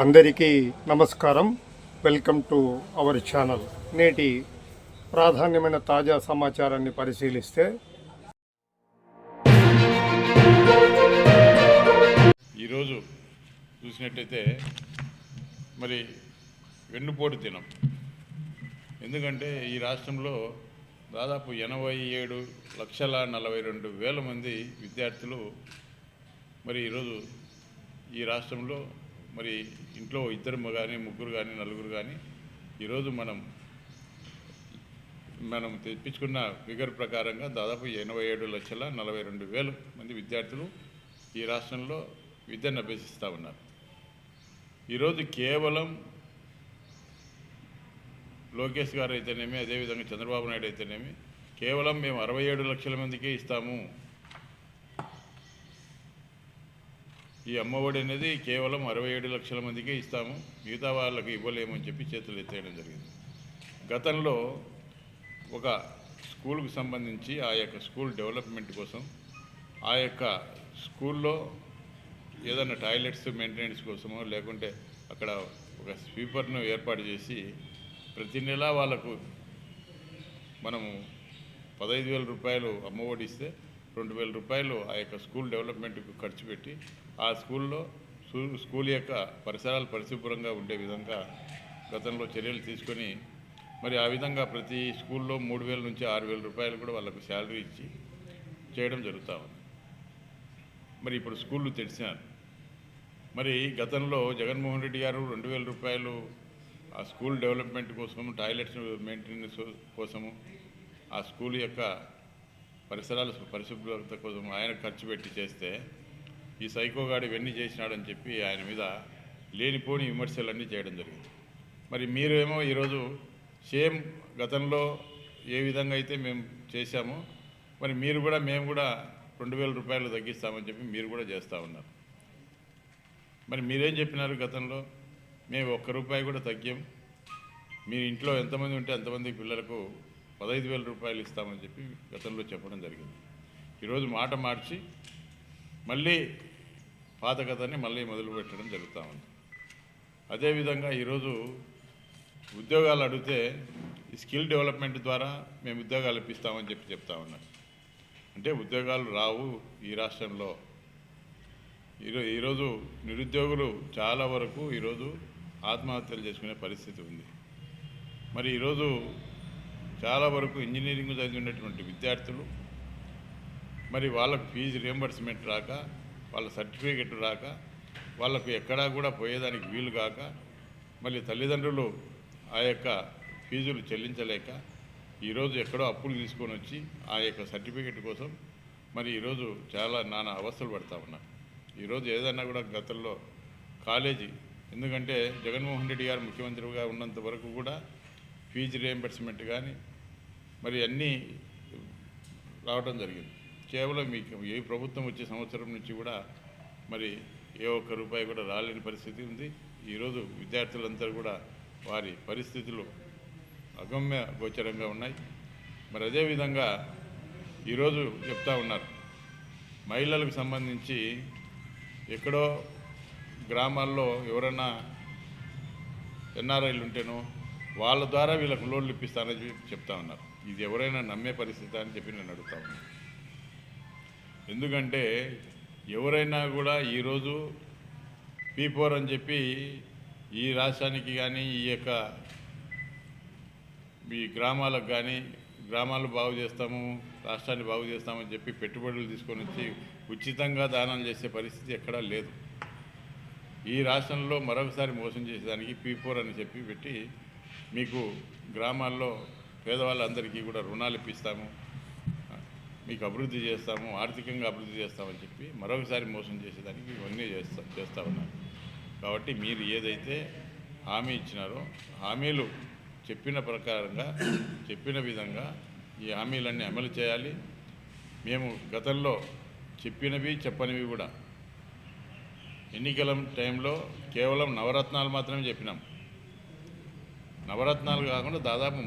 అందరికీ నమస్కారం. Welcome to our channel. నేటి ప్రాధాన్యమైన తాజా సమాచారాన్ని పరిశీలిస్తే ఈరోజు చూసినట్టయితే మరి వెన్నుపోటు దినం. ఎందుకంటే ఈ రాష్ట్రంలో దాదాపు 87,42,000 మంది విద్యార్థులు మరి ఈరోజు ఈ రాష్ట్రంలో మరి ఇంట్లో ఇద్దరు కానీ ముగ్గురు కానీ నలుగురు కానీ ఈరోజు మనం తెప్పించుకున్న ఫిగర్ ప్రకారంగా దాదాపు 87,42,000 మంది విద్యార్థులు ఈ రాష్ట్రంలో విద్యను అభ్యసిస్తూ ఉన్నారు. ఈరోజు కేవలం లోకేష్ గారు అయితేనేమి, అదేవిధంగా చంద్రబాబు నాయుడు అయితేనేమి కేవలం మేము 67 లక్షల మందికే ఇస్తాము, ఈ అమ్మఒడి అనేది కేవలం 67 లక్షల మందికే ఇస్తాము, మిగతా వాళ్ళకి ఇవ్వలేమని చెప్పి చేతులు ఎత్తేయడం జరిగింది. గతంలో ఒక స్కూల్కు సంబంధించి ఆ యొక్క స్కూల్ డెవలప్మెంట్ కోసం ఆ యొక్క స్కూల్లో ఏదైనా టాయిలెట్స్ మెయింటెనెన్స్ కోసమో లేకుంటే అక్కడ ఒక స్వీపర్ను ఏర్పాటు చేసి ప్రతి నెల వాళ్ళకు మనము 15,000 రూపాయలు అమ్మఒడి ఇస్తే 2,000 రూపాయలు ఆ యొక్క స్కూల్ డెవలప్మెంట్కు ఖర్చు పెట్టి ఆ స్కూల్లో స్కూల్ యొక్క పరిసరాలు పరిశుభ్రంగా ఉండే విధంగా గతంలో చర్యలు తీసుకొని మరి ఆ విధంగా ప్రతి స్కూల్లో 3,000 నుంచి 6,000 రూపాయలు కూడా వాళ్ళకు శాలరీ ఇచ్చి చేయడం జరుగుతూ ఉంది. మరి ఇప్పుడు స్కూళ్ళు తెరిచినారు. మరి గతంలో జగన్మోహన్ రెడ్డి గారు 2,000 రూపాయలు ఆ స్కూల్ డెవలప్మెంట్ కోసము, టాయిలెట్స్ మెయింటెనెన్స్ కోసము, ఆ స్కూల్ యొక్క పరిసరాల పరిశుభ్రత కోసం ఆయన ఖర్చు పెట్టి చేస్తే ఈ సైకోగాడు ఇవన్నీ చేసినాడని చెప్పి ఆయన మీద లేనిపోని విమర్శలన్నీ చేయడం జరిగింది. మరి మీరేమో ఈరోజు సేమ్ గతంలో ఏ విధంగా అయితే మేము చేశామో మరి మేము కూడా 2,000 రూపాయలు తగ్గిస్తామని చెప్పి మీరు కూడా చేస్తూ ఉన్నారు. మరి మీరేం చెప్పినారు గతంలో? మేము 1 రూపాయి కూడా తగ్గాం, మీ ఇంట్లో ఎంతమంది ఉంటే అంతమంది పిల్లలకు 15,000 రూపాయలు ఇస్తామని చెప్పి గతంలో చెప్పడం జరిగింది. ఈరోజు మాట మార్చి మళ్ళీ పాత కథని మళ్ళీ మొదలు పెట్టడం జరుగుతూ ఉంది. అదేవిధంగా ఈరోజు ఉద్యోగాలు అడిగితే ఈ స్కిల్ డెవలప్మెంట్ ద్వారా మేము ఉద్యోగాలు ఇప్పిస్తామని చెప్పి చెప్తా ఉన్నారు. అంటే ఉద్యోగాలు రావు ఈ రాష్ట్రంలో. ఈరోజు నిరుద్యోగులు చాలా వరకు ఈరోజు ఆత్మహత్యలు చేసుకునే పరిస్థితి ఉంది. మరి ఈరోజు చాలా వరకు ఇంజనీరింగ్ చదివినటువంటి విద్యార్థులు మరి వాళ్ళకు ఫీజు రియంబర్స్మెంట్ రాక, వాళ్ళ సర్టిఫికెట్ రాక, వాళ్ళకు ఎక్కడా కూడా పోయేదానికి వీలు కాక, మళ్ళీ తల్లిదండ్రులు ఆ యొక్క ఫీజులు చెల్లించలేక ఈరోజు ఎక్కడో అప్పులు తీసుకొని వచ్చి ఆ యొక్క సర్టిఫికెట్ కోసం మరి ఈరోజు చాలా నానా అవస్థలు పడతా ఉన్నారు. ఈరోజు ఏదైనా కూడా గతంలో కాలేజీ, ఎందుకంటే జగన్మోహన్ రెడ్డి గారు ముఖ్యమంత్రిగా ఉన్నంత వరకు కూడా ఫీజు రియంబర్స్మెంట్ కానీ మరి అన్నీ రావడం జరిగింది. కేవలం మీకు ఏ ప్రభుత్వం వచ్చే సంవత్సరం నుంచి కూడా మరి ఏ 1 రూపాయి కూడా రాలేని పరిస్థితి ఉంది. ఈరోజు విద్యార్థులంతా కూడా వారి పరిస్థితులు అగమ్య గోచరంగా ఉన్నాయి. మరి అదేవిధంగా ఈరోజు చెప్తా ఉన్నారు, మహిళలకు సంబంధించి ఎక్కడో గ్రామాల్లో ఎవరైనా ఎన్ఆర్ఐలు ఉంటేనో వాళ్ళ ద్వారా వీళ్ళకు లోన్లు ఇప్పిస్తానని చెప్తా ఉన్నారు. ఇది ఎవరైనా నమ్మే పరిస్థితి అని చెప్పి నేను అడుగుతా ఉన్నాను. ఎందుకంటే ఎవరైనా కూడా ఈరోజు P4 అని చెప్పి ఈ రాష్ట్రానికి కానీ ఈ యొక్క ఈ గ్రామాలకు కానీ గ్రామాలు బాగు చేస్తాము, రాష్ట్రాన్ని బాగు చేస్తామని చెప్పి పెట్టుబడులు తీసుకొని వచ్చి ఉచితంగా దానం చేసే పరిస్థితి ఎక్కడా లేదు. ఈ రాష్ట్రంలో మరొకసారి మోసం చేసేదానికి P4 అని చెప్పి పెట్టి మీకు గ్రామాల్లో పేదవాళ్ళందరికీ కూడా రుణాలు ఇప్పిస్తాము, మీకు అభివృద్ధి చేస్తాము, ఆర్థికంగా అభివృద్ధి చేస్తామని చెప్పి మరొకసారి మోసం చేసేదానికి ఇవన్నీ చేస్తూ ఉన్నారు. కాబట్టి మీరు ఏదైతే హామీ ఇచ్చినారో హామీలు చెప్పిన ప్రకారంగా చెప్పిన విధంగా ఈ హామీలన్నీ అమలు చేయాలి. మేము గతంలో చెప్పినవి చెప్పనివి కూడా ఎన్నికల టైంలో కేవలం నవరత్నాలు మాత్రమే చెప్పినాం. నవరత్నాలు కాకుండా దాదాపు